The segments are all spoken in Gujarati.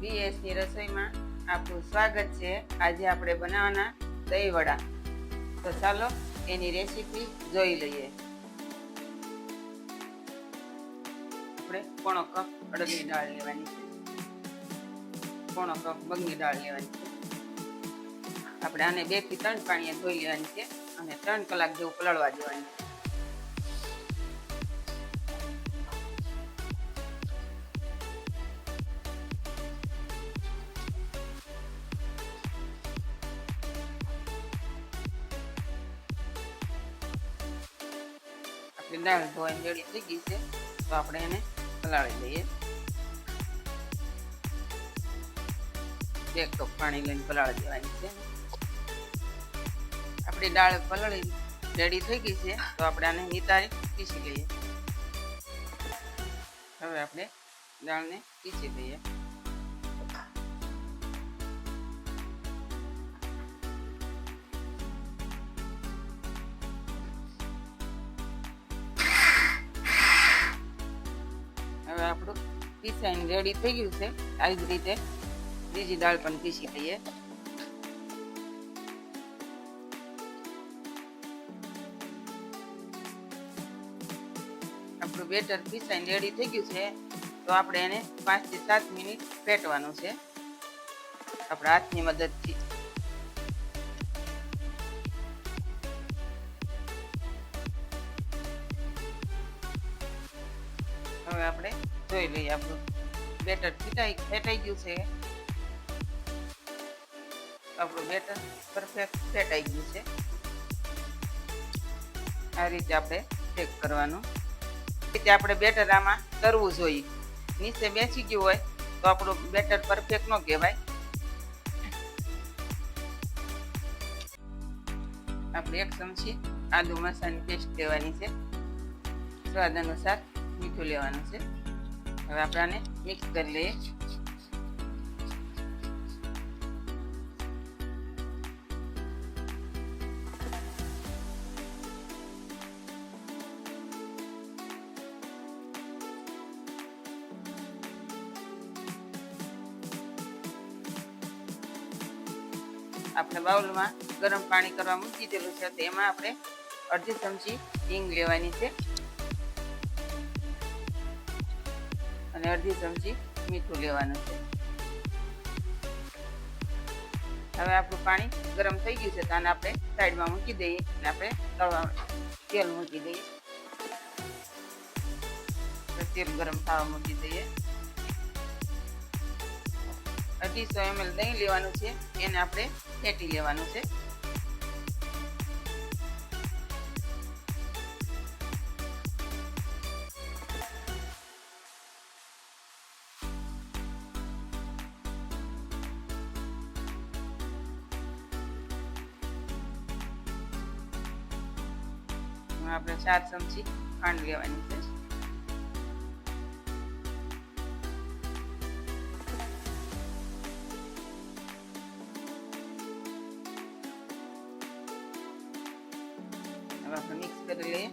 બીએસની રસોઈમાં આપનું સ્વાગત છે। આજે આપણે બનાવવાના દહીં વડા, તો ચાલો એની રેસીપી જોઈ લઈએ। આપણે પોણો કપ અડદની દાળ લેવાની છે, પોણો કપ મગની દાળ લેવાની છે। આપણે આને 2 થી 3 પાણીએ ધોઈ લેવાની છે અને 3 કલાક જેવું પલાળવા દેવાની છે। આપણી દાળ ધોઈને રેડી થઈ ગઈ છે, તો આપણે એને પલાળી લઈએ। 1 કપ પાણી લઈને પલાળી દેવાની છે। આપણી દાળ પલાળી રેડી થઈ ગઈ છે, તો આપણે આને નિતારી પીસી લઈએ। હવે આપણે દાળને પીસી લઈએ। હવે આપણું પીસાઈને રેડી થઈ ગયું છે। આવી જ રીતે બીજી દાળ પણ પીસી લઈએ। આપણું બેટર પીસાઈને રેડી થઈ ગયું છે, તો આપણે એને 5 થી 7 મિનિટ ફેટવાનું છે આપણા હાથની મદદથી। હવે આપણે જોઈ લઈએ, આપણું બેટર ફેટાઈ ગયું છે। આપણું બેટર પરફેક્ટ ફેટાઈ ગયું છે। આ રીતે આપણે ચેક કરવાનું। રીતે આપણે બેટર આમાં તરવું જોઈએ। નીચે બેસી ગયું હોય તો આપણું બેટર પરફેક્ટ ન કહેવાય। આપણે 1 ચમચી આદુ મરચાંની પેસ્ટ લેવાની છે, સ્વાદ અનુસાર મીઠું લેવાનું છે। હવે આપણે આને મિક્સ કરી લઈએ। આપણે બાઉલમાં ગરમ પાણી કરવા મૂકી દેલું છે, તો એમાં આપણે અડધી ચમચી હિંગ લેવાની છે અને અડધી ચમચી મીઠું લેવાનું છે। હવે આપણું પાણી ગરમ થઈ ગયું છે, તો આને આપણે સાઈડમાં મૂકી દઈએ અને આપણે તવા તેલ મૂકી દઈએ। તેલ ગરમ થવા મૂકી દઈએ। 250 ml દહીં લેવાનું છે, એને આપણે ફેટી લેવાનું છે। આપણે 4 ચમચી ખાંડ લેવાની છે। હવે આપણે મિક્સ કરી લઈએ।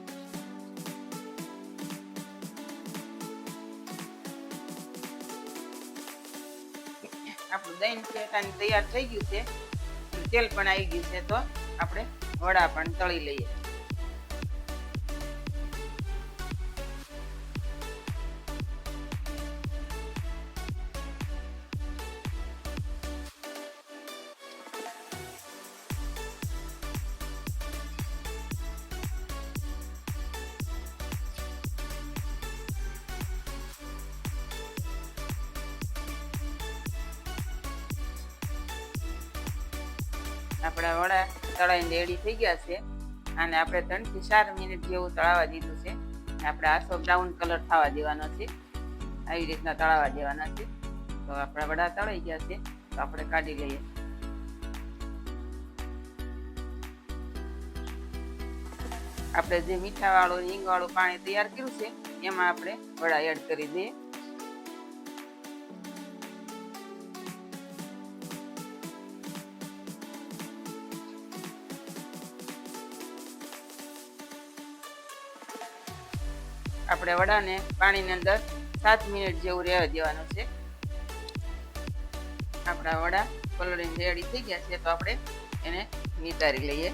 આપણું દહીં ફેટાઈને તૈયાર થઈ ગયું છે, તેલ પણ આવી ગયું છે, તો આપણે વડા પણ તળી લઈએ। આપણા વડા તળાઈને રેડી થઈ ગયા છે। અને આપણે 3 થી 4 મિનિટ જેવું તળાવવા દીધું છે। આપણે આસો બ્રાઉન કલર થવા દેવાનો છે, આવી રીતના તળાવવા દેવાના છે। તો આપણા વડા તળાઈ ગયા છે, તો આપણે કાઢી લઈએ। આપણે જે મીઠાવાળું હિંગવાળું પાણી તૈયાર કર્યું છે, એમાં આપણે વડા એડ કરી દઈએ। આપણે વડાને પાણીની અંદર 7 મિનિટ જેવું રહેવા દેવાનું છે। આપણા વડા પલળીને રેડી થઈ ગયા છે, તો આપણે એને નિતારી લઈએ.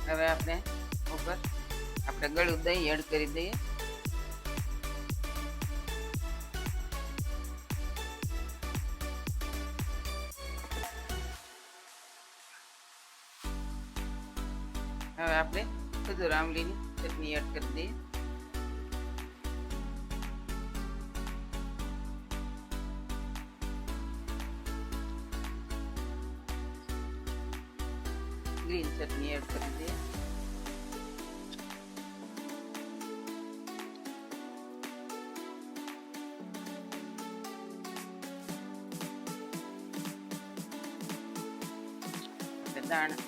હવે આપણે ઉપર ગળું દહીં એડ કરી દઈએ. હવે આપણે ખજૂર આંબલીની ચટણી એડ કરી દઈએ. ગ્રીન ચટણી એડ કરી દઈએ.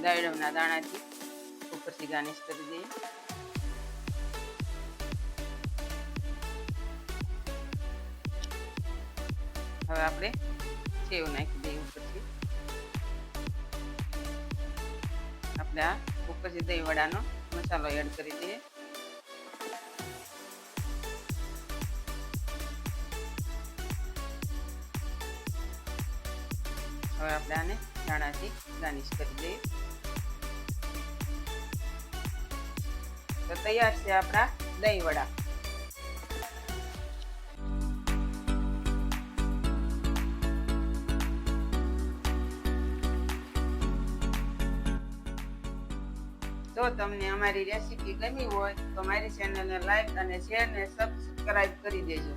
દાડમના દાણાથી ઉપરથી ગાર્નિશ કરી દઈએ. હવે આપણે સેવ નાખી દઈએ ઉપરથી. આપણે આ ઉપરથી દહીં વડાનો મસાલો એડ કરી દઈએ. હવે આપણે આને દાણાથી ગાર્નિશ કરી દઈએ. તો તૈયાર છે આપણા દહીં વડા. જો તમને અમારી રેસીપી ગમી હોય તો મારી ચેનલને લાઈક અને શેર ને સબસ્ક્રાઇબ કરી દેજો.